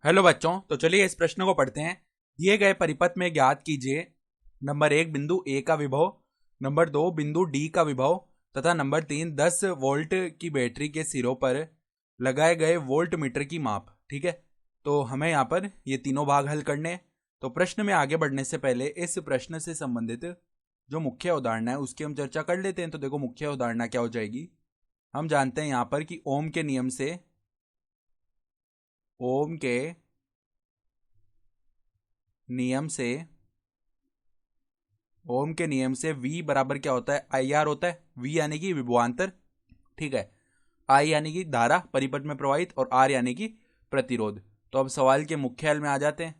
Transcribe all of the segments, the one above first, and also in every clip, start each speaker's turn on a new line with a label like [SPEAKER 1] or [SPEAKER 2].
[SPEAKER 1] Hello बच्चों, तो चलिए इस प्रश्न को पढ़ते हैं। दिए गए परिपथ में ज्ञात कीजिए नंबर 1 बिंदु ए का विभव, नंबर 2 बिंदु डी का विभव तथा नंबर 3 10 वोल्ट की बैटरी के सिरों पर लगाए गए वोल्ट मीटर की माप। ठीक है, तो हमें यहाँ पर ये तीनों भाग हल करने हैं। तो प्रश्न में आगे बढ़ने से पहले इस प्रश्न से संबंधित जो मुख्य अवधारणा है उसकी हम चर्चा कर लेते हैं। तो देखो, मुख्य अवधारणा क्या हो जाएगी। हम जानते हैं यहाँ पर कि ओम के नियम से ओम के नियम से V बराबर क्या होता है, आई आर होता है। V यानी कि विभवांतर, ठीक है। I यानी कि धारा परिपथ में प्रवाहित, और R यानी कि प्रतिरोध। तो अब सवाल के मुख्य हल में आ जाते हैं।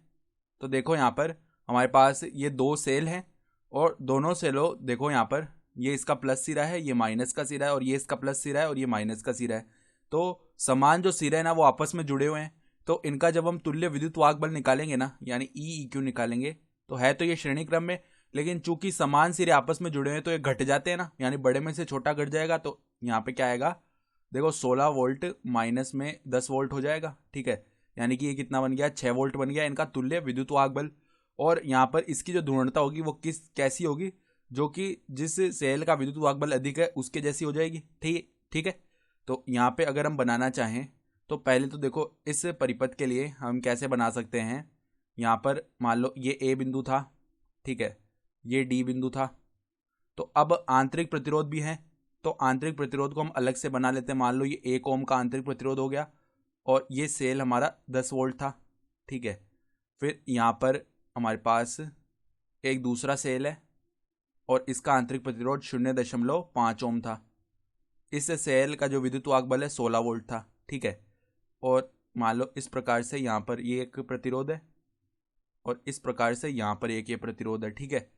[SPEAKER 1] तो देखो यहाँ पर हमारे पास ये दो सेल हैं, और दोनों सेलों देखो यहाँ पर ये इसका प्लस सिरा है, ये माइनस का सिरा है, और ये इसका प्लस सिरा है, और ये माइनस का सिरा है। तो समान जो सिरे हैं ना वो आपस में जुड़े हुए हैं। तो इनका जब हम तुल्य विद्युत वाहक बल निकालेंगे ना, यानी ई क्यू निकालेंगे, तो है तो ये श्रेणी क्रम में, लेकिन चूंकि समान सिरे आपस में जुड़े हुए हैं तो ये घट जाते हैं ना, यानी बड़े में से छोटा घट जाएगा। तो यहाँ पे क्या आएगा, देखो 16 वोल्ट माइनस में 10 वोल्ट हो जाएगा। ठीक है, यानी कि ये कितना बन गया, 6 वोल्ट बन गया इनका तुल्य विद्युत वाहक बल। और यहाँ पर इसकी जो ध्रुवणता होगी वो कैसी होगी, जो कि जिस सेल का विद्युत वाहक बल अधिक है उसके जैसी हो जाएगी। ठीक ठीक है। तो यहाँ पे अगर हम बनाना चाहें तो पहले तो देखो इस परिपथ के लिए हम कैसे बना सकते हैं। यहाँ पर मान लो ये ए बिंदु था, ठीक है, ये डी बिंदु था। तो अब आंतरिक प्रतिरोध भी है, तो आंतरिक प्रतिरोध को हम अलग से बना लेते हैं। मान लो ये 1 ओम का आंतरिक प्रतिरोध हो गया, और ये सेल हमारा 10 वोल्ट था। ठीक है, फिर यहाँ पर हमारे पास एक दूसरा सेल है, और इसका आंतरिक प्रतिरोध 0.5 ओम था। इस सेल का जो विद्युत वाहक बल है 16 वोल्ट था। ठीक है, और मान लो इस प्रकार से यहाँ पर ये एक प्रतिरोध है, और इस प्रकार से यहाँ पर एक ये प्रतिरोध है। ठीक है,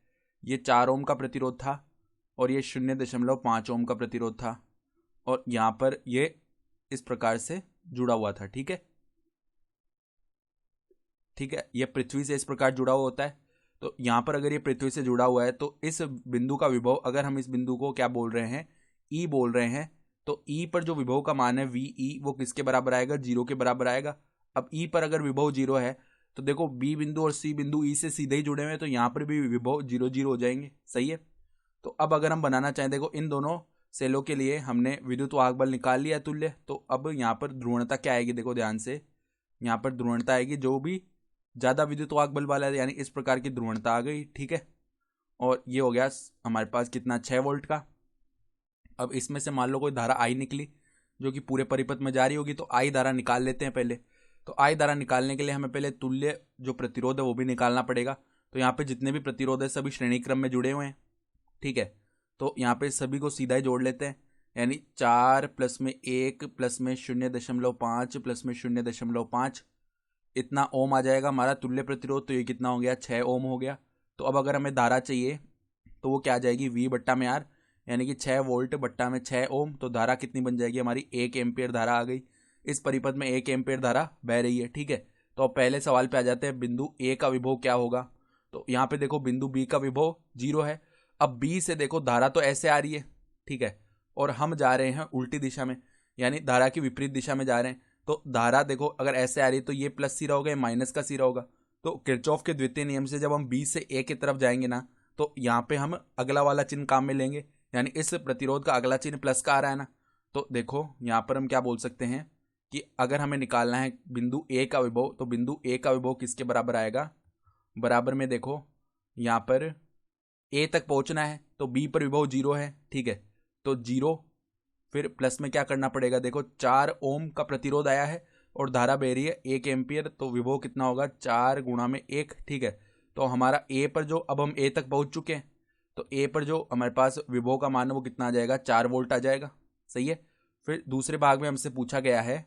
[SPEAKER 1] ये 4 ओम का प्रतिरोध था, और ये 0.5 ओम का प्रतिरोध था, और यहाँ पर ये इस प्रकार से जुड़ा हुआ था। ठीक है, ठीक है, ये पृथ्वी से इस प्रकार जुड़ा हुआ होता है। तो यहाँ पर अगर ये पृथ्वी से जुड़ा हुआ है तो इस बिंदु का विभव, अगर हम इस बिंदु को क्या बोल रहे हैं, ई बोल रहे हैं, तो ई पर जो विभव का मान है वी ई, वो किसके बराबर आएगा, 0 के बराबर आएगा। अब ई पर अगर विभव 0 है तो देखो बी बिंदु और सी बिंदु ई से सीधे ही जुड़े हुए हैं, तो यहाँ पर भी विभव 0 0 हो जाएंगे। सही है। तो अब अगर हम बनाना चाहें, देखो इन दोनों सेलों के लिए हमने विद्युत वाहक बल निकाल लिया तुल्य। तो अब यहाँ पर ध्रुवणता क्या आएगी, देखो ध्यान से, यहाँ पर ध्रुवणता आएगी जो भी ज़्यादा विद्युत वाहक बल वाला है, यानी इस प्रकार की ध्रुवणता आ गई। ठीक है, और ये हो गया हमारे पास कितना, 6 वोल्ट का। अब इसमें से मान लो कोई धारा आई निकली जो कि पूरे परिपथ में जारी होगी, तो आई धारा निकाल लेते हैं पहले। तो आई धारा निकालने के लिए हमें पहले तुल्य जो प्रतिरोध है वो भी निकालना पड़ेगा। तो यहाँ पे जितने भी प्रतिरोध है सभी श्रेणी क्रम में जुड़े हुए हैं। ठीक है, तो यहाँ पे सभी को सीधा ही जोड़ लेते हैं, यानी 4 प्लस में 1 प्लस में 0.5 प्लस में 0.5, इतना ओम आ जाएगा हमारा तुल्य प्रतिरोध। तो ये कितना हो गया, 6 ओम हो गया। तो अब अगर हमें धारा चाहिए तो वो क्या आ जाएगी, V बट्टा में R, यानी कि 6 वोल्ट बट्टा में 6 ओम। तो धारा कितनी बन जाएगी हमारी, 1 एम्पियर धारा आ गई। इस परिपथ में 1 एम्पियर धारा बह रही है। ठीक है, तो अब पहले सवाल पे आ जाते हैं, बिंदु ए का विभव क्या होगा। तो यहाँ पे देखो बिंदु बी का विभव 0 है। अब बी से देखो धारा तो ऐसे आ रही है, ठीक है, और हम जा रहे हैं उल्टी दिशा में, यानी धारा की विपरीत दिशा में जा रहे हैं। तो धारा देखो अगर ऐसे आ रही है तो ये प्लस सिरा होगा, माइनस का सिरा होगा। तो किरचॉफ के द्वितीय नियम से जब हम बी से ए की तरफ जाएंगे ना, तो यहाँ पे हम अगला वाला चिन्ह काम में लेंगे, यानी इस प्रतिरोध का अगला चिन्ह प्लस का आ रहा है ना। तो देखो यहाँ पर हम क्या बोल सकते हैं कि अगर हमें निकालना है बिंदु ए का विभव, तो बिंदु ए का विभव किसके बराबर आएगा, बराबर में देखो यहाँ पर ए तक पहुंचना है तो बी पर विभव 0 है। ठीक है, तो 0, फिर प्लस में क्या करना पड़ेगा, देखो 4 ओम का प्रतिरोध आया है और धारा बह रही है 1 एम्पियर, तो विभव कितना होगा, 4 गुणा में 1। ठीक है, तो हमारा ए पर जो, अब हम ए तक पहुंच चुके हैं, तो ए पर जो हमारे पास विभव का मान है वो कितना आ जाएगा, 4 वोल्ट आ जाएगा। सही है। फिर दूसरे भाग में हमसे पूछा गया है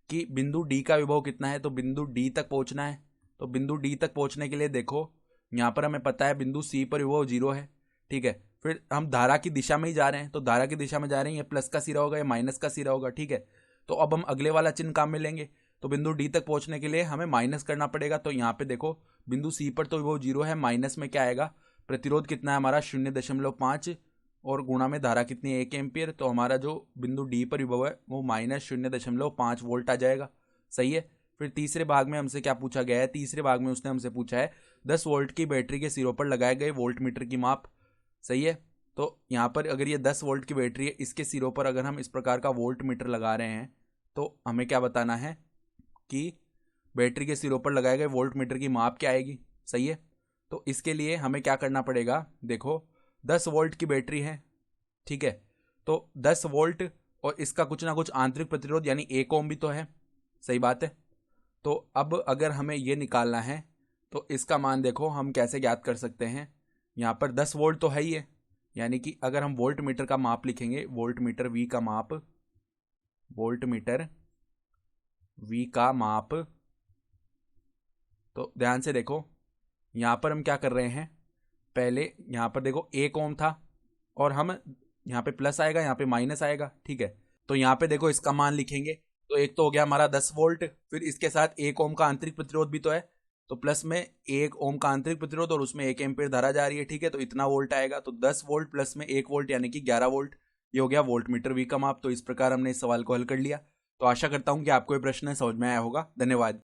[SPEAKER 1] कि बिंदु डी का विभव कितना है, तो बिंदु डी तक पहुंचना है। तो बिंदु डी तक पहुंचने के लिए देखो यहाँ पर हमें पता है बिंदु सी पर विभव 0 है। ठीक है, फिर हम धारा की दिशा में ही जा रहे हैं, तो धारा की दिशा में जा रहे हैं, ये प्लस का सिरा होगा या माइनस का सिरा होगा। ठीक है, तो अब हम अगले वाला चिन्ह काम में लेंगे। तो बिंदु डी तक पहुंचने के लिए हमें माइनस करना पड़ेगा। तो यहाँ पे देखो बिंदु सी पर तो विभव 0 है, माइनस में क्या आएगा, प्रतिरोध कितना है हमारा 0.5, और गुणा में धारा कितनी है, 1 एम्पियर। तो हमारा जो बिंदु डी पर विभव है वो -0.5 वोल्ट आ जाएगा। सही है। फिर तीसरे भाग में हमसे क्या पूछा गया है, तीसरे भाग में उसने हमसे पूछा है 10 वोल्ट की बैटरी के सिरों पर लगाए गए वोल्ट मीटर की माप। सही है, तो यहाँ पर अगर ये 10 वोल्ट की बैटरी है, इसके सिरों पर अगर हम इस प्रकार का वोल्ट मीटर लगा रहे हैं तो हमें क्या बताना है कि बैटरी के सिरों पर लगाए गए वोल्ट मीटर की माप क्या आएगी। सही है, तो इसके लिए हमें क्या करना पड़ेगा, देखो 10 वोल्ट की बैटरी है, ठीक है, तो 10 वोल्ट और इसका कुछ ना कुछ आंतरिक प्रतिरोध यानी 1 ओम भी तो है। सही बात है, तो अब अगर हमें ये निकालना है तो इसका मान देखो हम कैसे ज्ञात कर सकते हैं। यहाँ पर 10 वोल्ट तो है ही है, यानी कि अगर हम वोल्ट मीटर का माप लिखेंगे, वोल्ट मीटर वी का माप, वोल्ट मीटर वी का माप, तो ध्यान से देखो यहाँ पर हम क्या कर रहे हैं, पहले यहाँ पर देखो 1 ओम था और हम यहाँ पे प्लस आएगा, यहाँ पे माइनस आएगा, ठीक है, तो यहाँ पे देखो इसका मान लिखेंगे तो एक तो हो गया हमारा 10 वोल्ट, फिर इसके साथ 1 ओम का आंतरिक प्रतिरोध भी तो है, तो प्लस में 1 ओम का आंतरिक प्रतिरोध और उसमें 1 एम्पीयर धारा जा रही है, ठीक है, तो इतना वोल्ट आएगा, तो 10 वोल्ट प्लस में 1 वोल्ट यानी कि 11 वोल्ट, ये हो गया वोल्ट मीटर वी का माप। तो इस प्रकार हमने इस सवाल को हल कर लिया। तो आशा करता हूं कि आपको ये प्रश्न समझ में आया होगा। धन्यवाद।